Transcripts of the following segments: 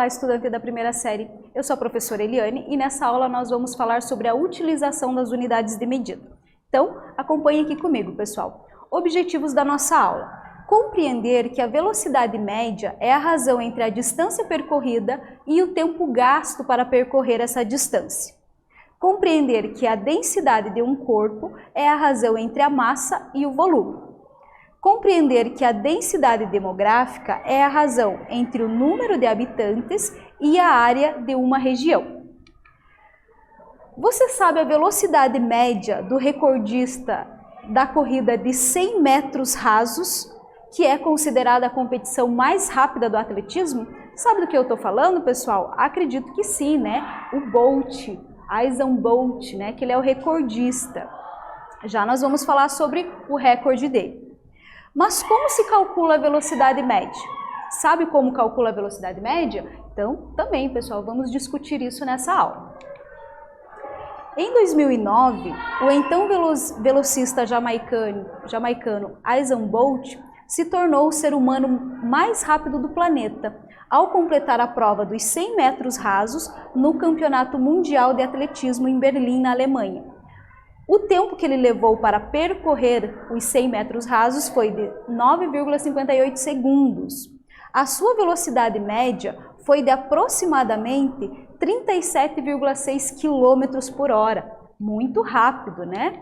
Olá, estudante da primeira série. Eu sou a professora Eliane e nessa aula nós vamos falar sobre a utilização das unidades de medida. Então, acompanhe aqui comigo, pessoal. Objetivos da nossa aula. Compreender que a velocidade média é a razão entre a distância percorrida e o tempo gasto para percorrer essa distância. Compreender que a densidade de um corpo é a razão entre a massa e o volume. Compreender que a densidade demográfica é a razão entre o número de habitantes e a área de uma região. Você sabe a velocidade média do recordista da corrida de 100 metros rasos, que é considerada a competição mais rápida do atletismo? Sabe do que eu estou falando, pessoal? Acredito que sim, né? O Bolt, Usain Bolt, né? Que ele é o recordista. Já nós vamos falar sobre o recorde dele. Mas como se calcula a velocidade média? Sabe como calcula a velocidade média? Então, também, pessoal, vamos discutir isso nessa aula. Em 2009, o então velocista jamaicano Usain Bolt se tornou o ser humano mais rápido do planeta, ao completar a prova dos 100 metros rasos no Campeonato Mundial de Atletismo em Berlim, na Alemanha. O tempo que ele levou para percorrer os 100 metros rasos foi de 9,58 segundos. A sua velocidade média foi de aproximadamente 37,6 km por hora. Muito rápido, né?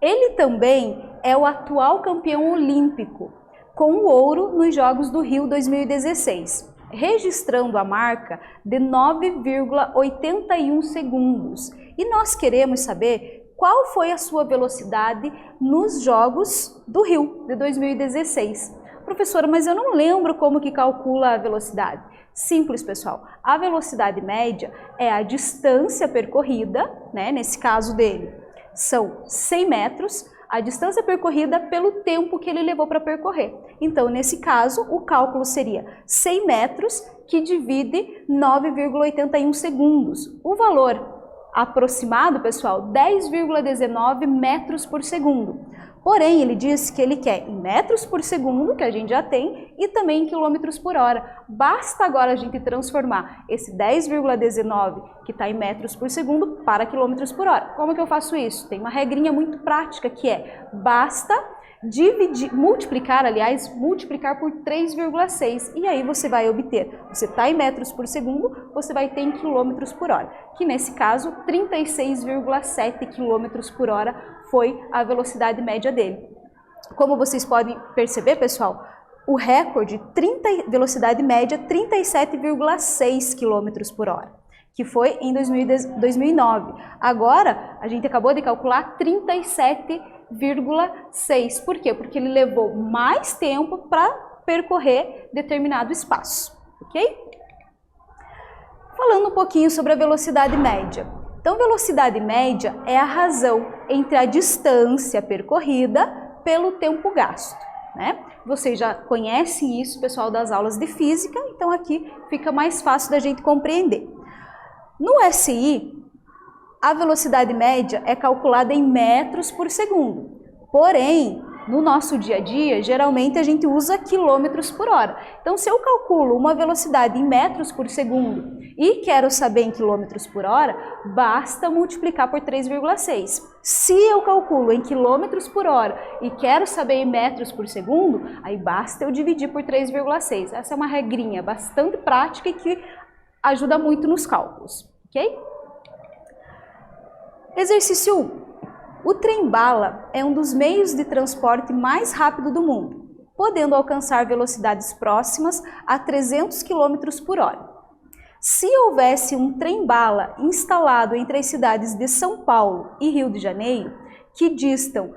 Ele também é o atual campeão olímpico, com o ouro nos Jogos do Rio 2016. Registrando a marca de 9,81 segundos. E nós queremos saber qual foi a sua velocidade nos Jogos do Rio de 2016. Professora, mas eu não lembro como que calcula a velocidade. Simples, pessoal. A velocidade média é a distância percorrida, né? Nesse caso dele, são 100 metros, a distância percorrida pelo tempo que ele levou para percorrer. Então, nesse caso, o cálculo seria 100 metros que divide 9,81 segundos. O valor aproximado, pessoal, 10,19 metros por segundo. Porém, ele diz que ele quer em metros por segundo, que a gente já tem, e também em quilômetros por hora. Basta agora a gente transformar esse 10,19, que está em metros por segundo, para quilômetros por hora. Como que eu faço isso? Tem uma regrinha muito prática que é, basta multiplicar por 3,6 e aí você vai obter, você está em metros por segundo, você vai ter em quilômetros por hora, que nesse caso 36,7 quilômetros por hora foi a velocidade média dele. Como vocês podem perceber, pessoal, o recorde, velocidade média 37,6 quilômetros por hora, que foi em 2009. Agora, a gente acabou de calcular 37,6. Por quê? Porque ele levou mais tempo para percorrer determinado espaço, ok? Falando um pouquinho sobre a velocidade média. Então, velocidade média é a razão entre a distância percorrida pelo tempo gasto, né? Você já conhece isso, pessoal, das aulas de física, então aqui fica mais fácil da gente compreender. No SI, a velocidade média é calculada em metros por segundo. Porém, no nosso dia a dia, geralmente a gente usa quilômetros por hora. Então, se eu calculo uma velocidade em metros por segundo e quero saber em quilômetros por hora, basta multiplicar por 3,6. Se eu calculo em quilômetros por hora e quero saber em metros por segundo, aí basta eu dividir por 3,6. Essa é uma regrinha bastante prática e que ajuda muito nos cálculos, ok? Exercício 1. O trem-bala é um dos meios de transporte mais rápido do mundo, podendo alcançar velocidades próximas a 300 km por hora. Se houvesse um trem-bala instalado entre as cidades de São Paulo e Rio de Janeiro, que distam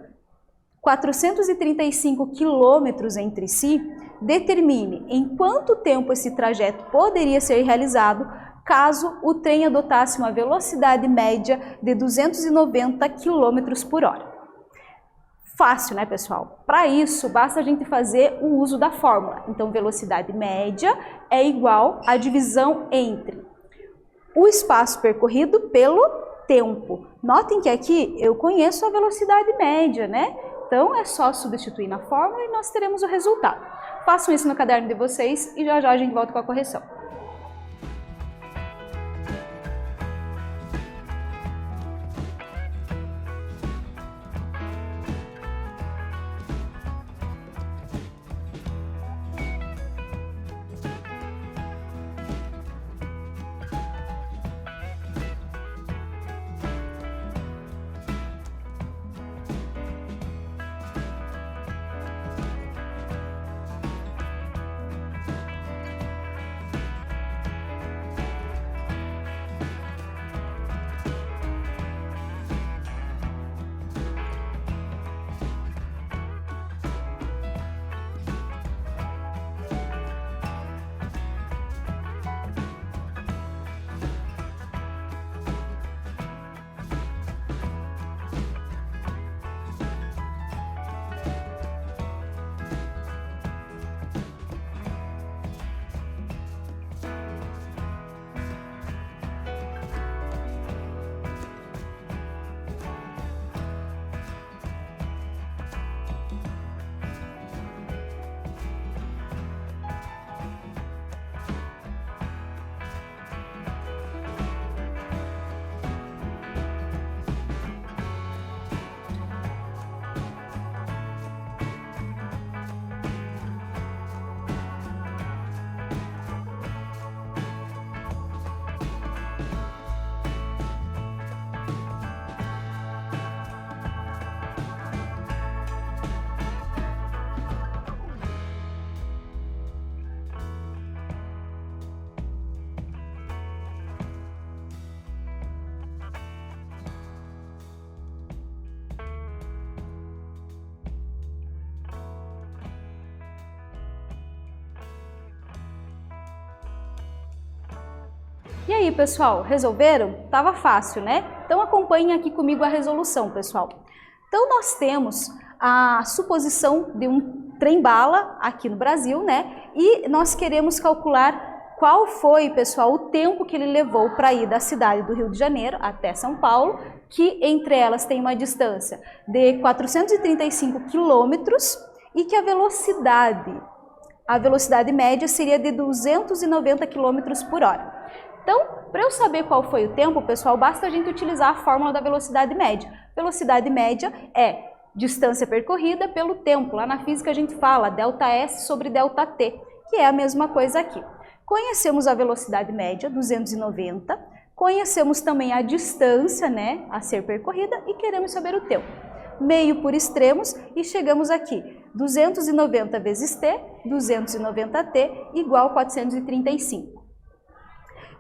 435 quilômetros entre si, determine em quanto tempo esse trajeto poderia ser realizado caso o trem adotasse uma velocidade média de 290 km por hora. Fácil, né, pessoal? Para isso, basta a gente fazer o uso da fórmula. Então, velocidade média é igual à divisão entre o espaço percorrido pelo tempo. Notem que aqui eu conheço a velocidade média, né? Então, é só substituir na fórmula e nós teremos o resultado. Façam isso no caderno de vocês e já já a gente volta com a correção. E aí, pessoal, resolveram? Tava fácil, né? Então acompanhem aqui comigo a resolução, pessoal. Então nós temos a suposição de um trem-bala aqui no Brasil, né? E nós queremos calcular qual foi, pessoal, o tempo que ele levou para ir da cidade do Rio de Janeiro até São Paulo, que entre elas tem uma distância de 435 quilômetros e que a velocidade média seria de 290 km por hora. Então, para eu saber qual foi o tempo, pessoal, basta a gente utilizar a fórmula da velocidade média. Velocidade média é distância percorrida pelo tempo. Lá na física a gente fala ΔS sobre ΔT, que é a mesma coisa aqui. Conhecemos a velocidade média, 290, conhecemos também a distância, né, a ser percorrida e queremos saber o tempo. Meio por extremos e chegamos aqui, 290 vezes t, 290t igual a 435.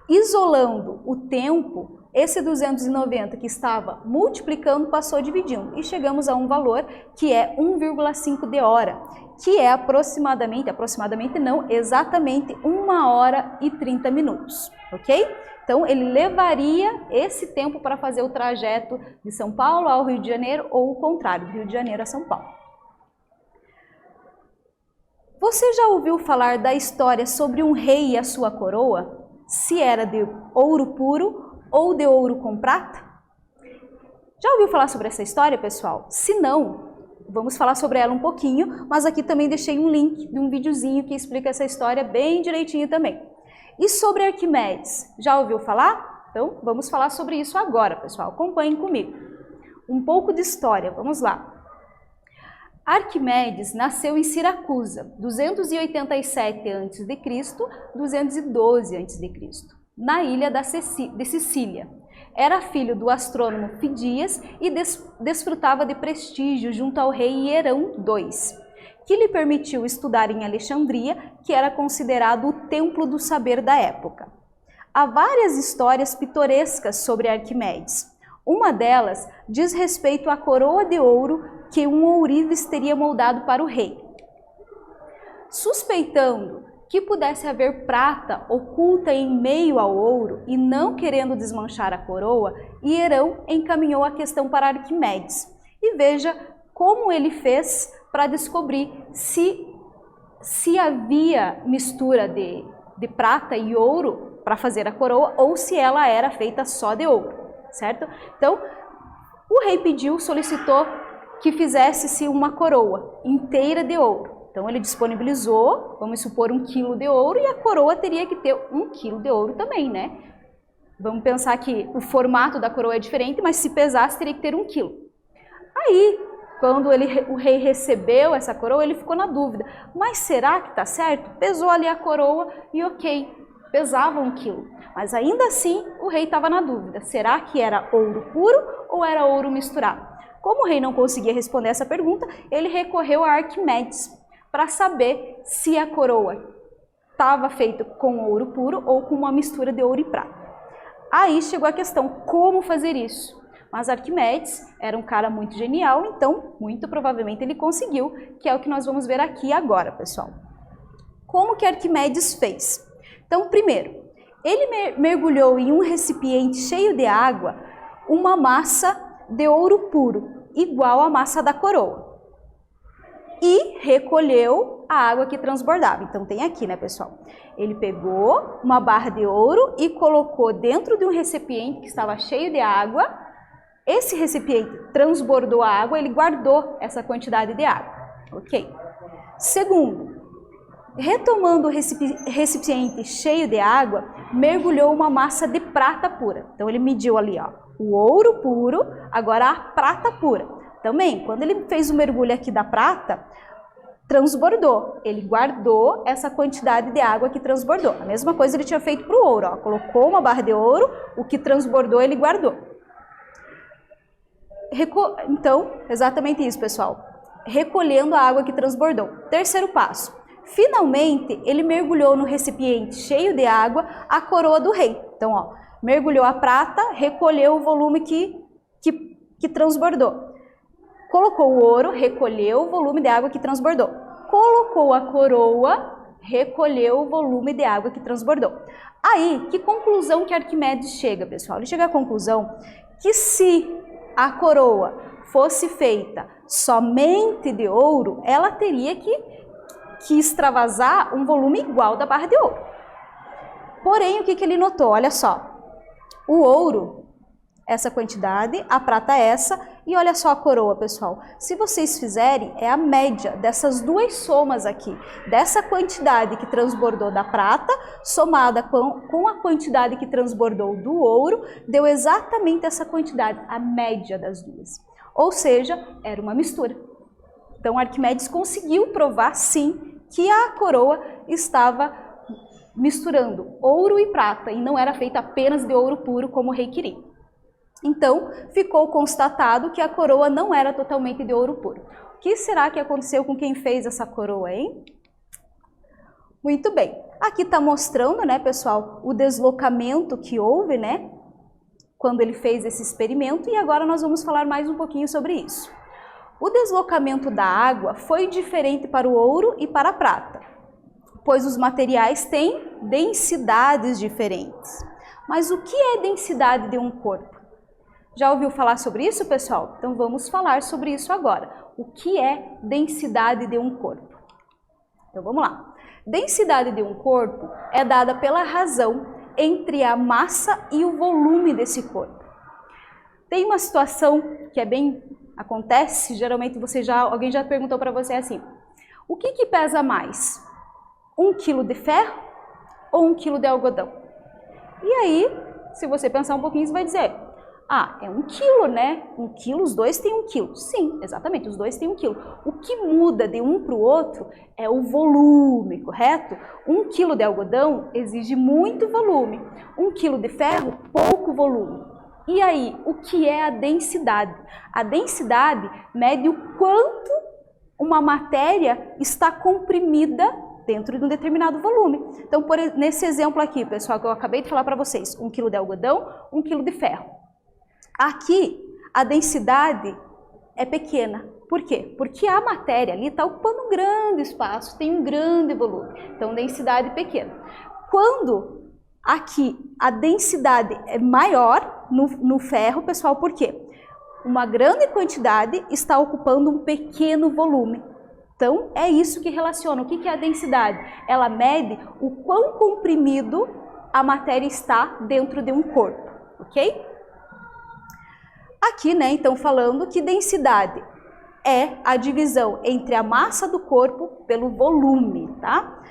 Isolando o tempo, esse 290 que estava multiplicando passou dividindo e chegamos a um valor que é 1,5 de hora, que é aproximadamente não, exatamente 1 hora e 30 minutos, ok? Então ele levaria esse tempo para fazer o trajeto de São Paulo ao Rio de Janeiro ou o contrário, do Rio de Janeiro a São Paulo. Você já ouviu falar da história sobre um rei e a sua coroa? Se era de ouro puro ou de ouro com prata? Já ouviu falar sobre essa história, pessoal? Se não, vamos falar sobre ela um pouquinho, mas aqui também deixei um link de um videozinho que explica essa história bem direitinho também. E sobre Arquimedes, já ouviu falar? Então, vamos falar sobre isso agora, pessoal. Acompanhem comigo. Um pouco de história, vamos lá. Arquimedes nasceu em Siracusa, 287 a.C., 212 a.C., na ilha de Sicília. Era filho do astrônomo Fidias e desfrutava de prestígio junto ao rei Hierão II, que lhe permitiu estudar em Alexandria, que era considerado o templo do saber da época. Há várias histórias pitorescas sobre Arquimedes. Uma delas diz respeito à coroa de ouro que um ourives teria moldado para o rei. Suspeitando que pudesse haver prata oculta em meio ao ouro e não querendo desmanchar a coroa, Hierão encaminhou a questão para Arquimedes. E veja como ele fez para descobrir se havia mistura de prata e ouro para fazer a coroa ou se ela era feita só de ouro, certo? Então, o rei solicitou que fizesse-se uma coroa inteira de ouro. Então ele disponibilizou, vamos supor, 1 quilo de ouro e a coroa teria que ter 1 quilo de ouro também, né? Vamos pensar que o formato da coroa é diferente, mas se pesasse teria que ter 1 quilo. Aí, quando o rei recebeu essa coroa, ele ficou na dúvida. Mas será que está certo? Pesou ali a coroa e ok, pesava 1 quilo. Mas ainda assim, o rei estava na dúvida. Será que era ouro puro ou era ouro misturado? Como o rei não conseguia responder essa pergunta, ele recorreu a Arquimedes para saber se a coroa estava feita com ouro puro ou com uma mistura de ouro e prata. Aí chegou a questão, como fazer isso? Mas Arquimedes era um cara muito genial, então muito provavelmente ele conseguiu, que é o que nós vamos ver aqui agora, pessoal. Como que Arquimedes fez? Então, primeiro, ele mergulhou em um recipiente cheio de água uma massa de ouro puro, igual à massa da coroa. E recolheu a água que transbordava. Então tem aqui, né, pessoal? Ele pegou uma barra de ouro e colocou dentro de um recipiente que estava cheio de água. Esse recipiente transbordou a água, ele guardou essa quantidade de água. Ok? Segundo, retomando o recipiente cheio de água, mergulhou uma massa de prata pura. Então ele mediu ali, ó, o ouro puro, agora a prata pura. Também, quando ele fez o mergulho aqui da prata, transbordou. Ele guardou essa quantidade de água que transbordou. A mesma coisa ele tinha feito para o ouro. Ó. Colocou uma barra de ouro, o que transbordou ele guardou. Então, exatamente isso, pessoal. Recolhendo a água que transbordou. Terceiro passo. Finalmente, ele mergulhou no recipiente cheio de água a coroa do rei. Então, ó, mergulhou a prata, recolheu o volume que transbordou. Colocou o ouro, recolheu o volume de água que transbordou. Colocou a coroa, recolheu o volume de água que transbordou. Aí, que conclusão que Arquimedes chega, pessoal? Ele chega à conclusão que se a coroa fosse feita somente de ouro, ela teria que extravasar um volume igual da barra de ouro. Porém, o que ele notou? Olha só, o ouro, essa quantidade, a prata essa, e olha só a coroa, pessoal. Se vocês fizerem, é a média dessas duas somas aqui, dessa quantidade que transbordou da prata, somada com a quantidade que transbordou do ouro, deu exatamente essa quantidade, a média das duas. Ou seja, era uma mistura. Então Arquimedes conseguiu provar, sim, que a coroa estava misturando ouro e prata, e não era feita apenas de ouro puro, como o rei queria. Então, ficou constatado que a coroa não era totalmente de ouro puro. O que será que aconteceu com quem fez essa coroa, hein? Muito bem. Aqui está mostrando, né, pessoal, o deslocamento que houve, né, quando ele fez esse experimento, e agora nós vamos falar mais um pouquinho sobre isso. O deslocamento da água foi diferente para o ouro e para a prata, pois os materiais têm densidades diferentes. Mas o que é densidade de um corpo? Já ouviu falar sobre isso, pessoal? Então vamos falar sobre isso agora. O que é densidade de um corpo? Então vamos lá. Densidade de um corpo é dada pela razão entre a massa e o volume desse corpo. Tem uma situação que acontece, geralmente alguém já perguntou para você assim: o que pesa mais? 1 quilo de ferro ou 1 quilo de algodão? E aí, se você pensar um pouquinho, você vai dizer: ah, é 1 quilo, né? 1 quilo, os dois têm 1 quilo. Sim, exatamente, os dois têm 1 quilo. O que muda de um para o outro é o volume, correto? 1 quilo de algodão exige muito volume. 1 quilo de ferro, pouco volume. E aí, o que é a densidade? A densidade mede o quanto uma matéria está comprimida dentro de um determinado volume. Então, nesse exemplo aqui, pessoal, que eu acabei de falar para vocês, 1 quilo de algodão, 1 quilo de ferro. Aqui, a densidade é pequena. Por quê? Porque a matéria ali está ocupando um grande espaço, tem um grande volume. Então, densidade pequena. Quando aqui a densidade é maior no ferro, pessoal, por quê? Uma grande quantidade está ocupando um pequeno volume. Então, é isso que relaciona. O que é a densidade? Ela mede o quão comprimido a matéria está dentro de um corpo, ok? Aqui, né, então, falando que densidade é a divisão entre a massa do corpo pelo volume, tá?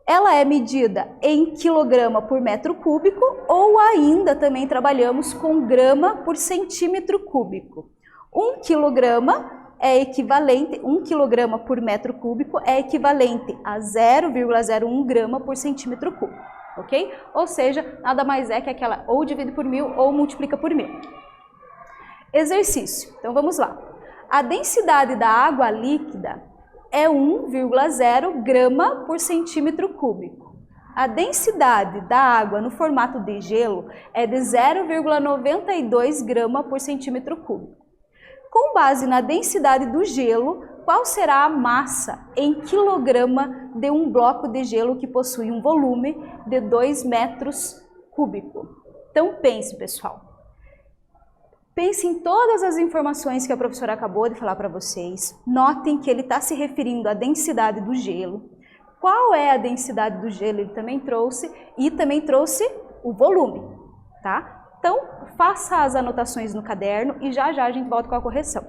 Ela é medida em quilograma por metro cúbico ou ainda também trabalhamos com grama por centímetro cúbico. 1 quilograma é equivalente, 1 quilograma por metro cúbico é equivalente a 0,01 grama por centímetro cúbico, ok? Ou seja, nada mais é que aquela ou divide por 1000 ou multiplica por 1000. Exercício, então vamos lá. A densidade da água líquida é 1,0 grama por centímetro cúbico. A densidade da água no formato de gelo é de 0,92 grama por centímetro cúbico. Com base na densidade do gelo, qual será a massa em quilograma de um bloco de gelo que possui um volume de 2 metros cúbicos? Então pense, pessoal. Pense em todas as informações que a professora acabou de falar para vocês. Notem que ele está se referindo à densidade do gelo. Qual é a densidade do gelo? Ele também trouxe e também trouxe o volume, tá? Então, faça as anotações no caderno e já a gente volta com a correção.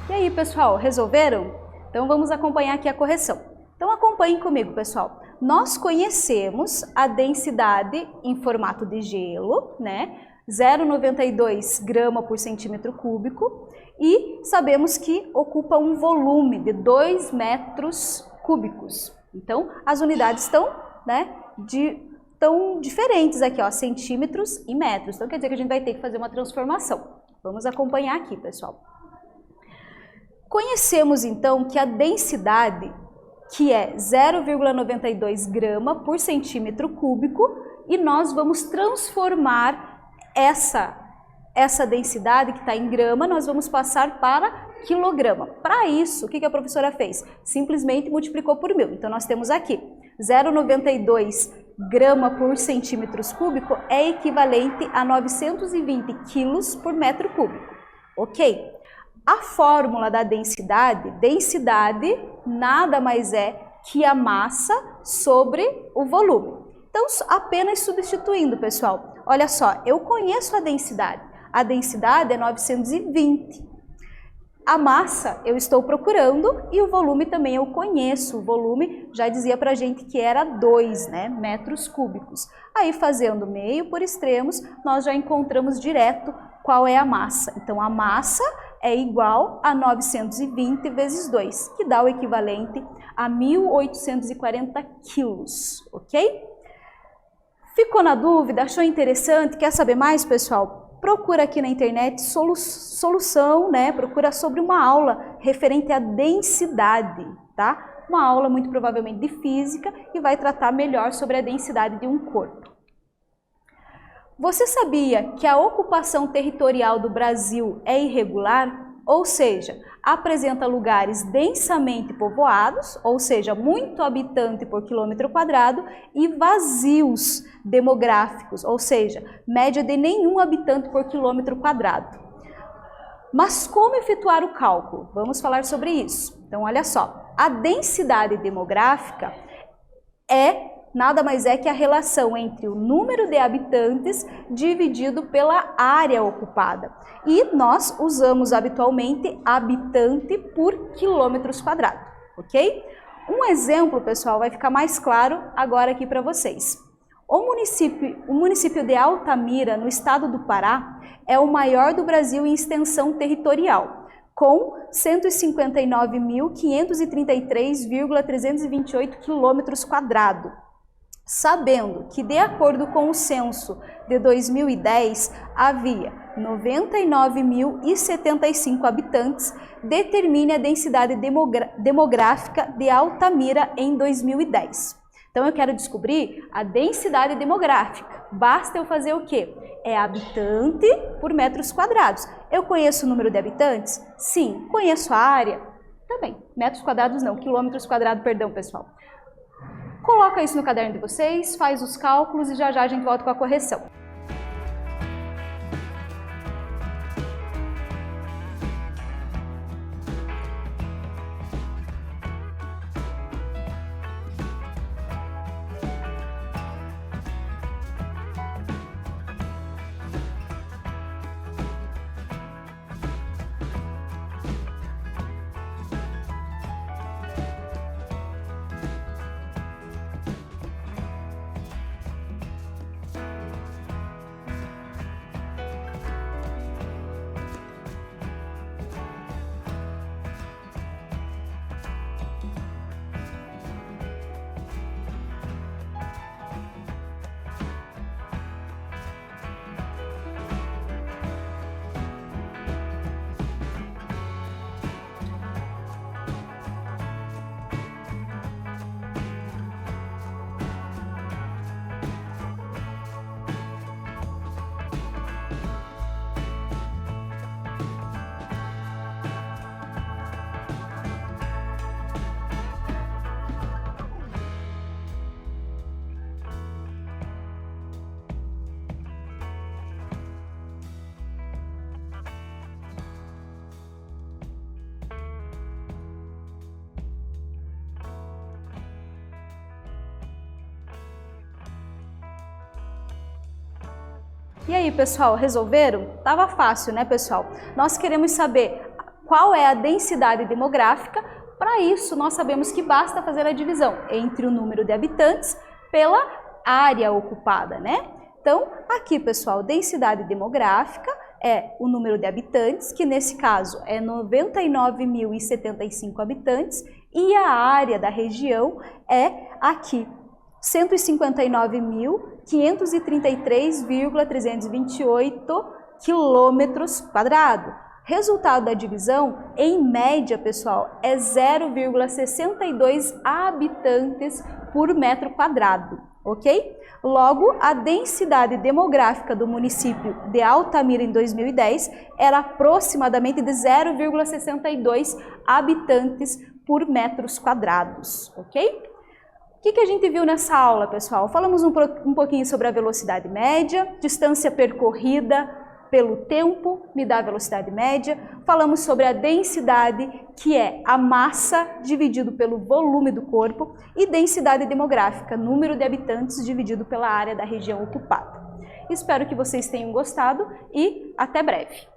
E aí, pessoal, resolveram? Então vamos acompanhar aqui a correção. Então acompanhem comigo, pessoal. Nós conhecemos a densidade em formato de gelo, né? 0,92 grama por centímetro cúbico e sabemos que ocupa um volume de 2 metros cúbicos. Então as unidades estão, né, tão diferentes aqui, ó, centímetros e metros. Então quer dizer que a gente vai ter que fazer uma transformação. Vamos acompanhar aqui, pessoal. Conhecemos então que a densidade, que é 0,92 grama por centímetro cúbico, e nós vamos transformar essa densidade que está em grama, nós vamos passar para quilograma. Para isso, o que a professora fez? Simplesmente multiplicou por 1000. Então nós temos aqui 0,92 grama por centímetros cúbico é equivalente a 920 quilos por metro cúbico. Ok? A fórmula da densidade nada mais é que a massa sobre o volume. Então, apenas substituindo, pessoal. Olha só, eu conheço a densidade. A densidade é 920. A massa eu estou procurando e o volume também eu conheço. O volume já dizia pra gente que era 2, né, metros cúbicos. Aí, fazendo meio por extremos, nós já encontramos direto qual é a massa. Então, a massa é igual a 920 vezes 2, que dá o equivalente a 1.840 quilos, ok? Ficou na dúvida? Achou interessante? Quer saber mais, pessoal? Procura aqui na internet solução, né? Procura sobre uma aula referente à densidade, tá? Uma aula muito provavelmente de física e vai tratar melhor sobre a densidade de um corpo. Você sabia que a ocupação territorial do Brasil é irregular? Ou seja, apresenta lugares densamente povoados, ou seja, muito habitante por quilômetro quadrado, e vazios demográficos, ou seja, média de nenhum habitante por quilômetro quadrado. Mas como efetuar o cálculo? Vamos falar sobre isso. Então, olha só, a densidade demográfica nada mais é que a relação entre o número de habitantes dividido pela área ocupada. E nós usamos habitualmente habitante por quilômetros quadrados, ok? Um exemplo, pessoal, vai ficar mais claro agora aqui para vocês. O município de Altamira, no estado do Pará, é o maior do Brasil em extensão territorial, com 159.533,328 quilômetros quadrados. Sabendo que, de acordo com o censo de 2010, havia 99.075 habitantes, determine a densidade demográfica de Altamira em 2010. Então, eu quero descobrir a densidade demográfica. Basta eu fazer o quê? É habitante por metros quadrados. Eu conheço o número de habitantes? Sim. Conheço a área? Também. Metros quadrados não, quilômetros quadrados, perdão, pessoal. Coloca isso no caderno de vocês, faz os cálculos e já já a gente volta com a correção. E aí, pessoal, resolveram? Tava fácil, né, pessoal? Nós queremos saber qual é a densidade demográfica. Para isso, nós sabemos que basta fazer a divisão entre o número de habitantes pela área ocupada, né? Então, aqui, pessoal, densidade demográfica é o número de habitantes, que nesse caso é 99.075 habitantes, e a área da região é aqui, 159.533,328 quilômetros quadrados. Resultado da divisão, em média, pessoal, é 0,62 habitantes por metro quadrado, ok? Logo, a densidade demográfica do município de Altamira em 2010 era aproximadamente de 0,62 habitantes por metros quadrados, ok? O que a gente viu nessa aula, pessoal? Falamos um pouquinho sobre a velocidade média, distância percorrida pelo tempo, me dá a velocidade média. Falamos sobre a densidade, que é a massa dividido pelo volume do corpo, e densidade demográfica, número de habitantes dividido pela área da região ocupada. Espero que vocês tenham gostado e até breve!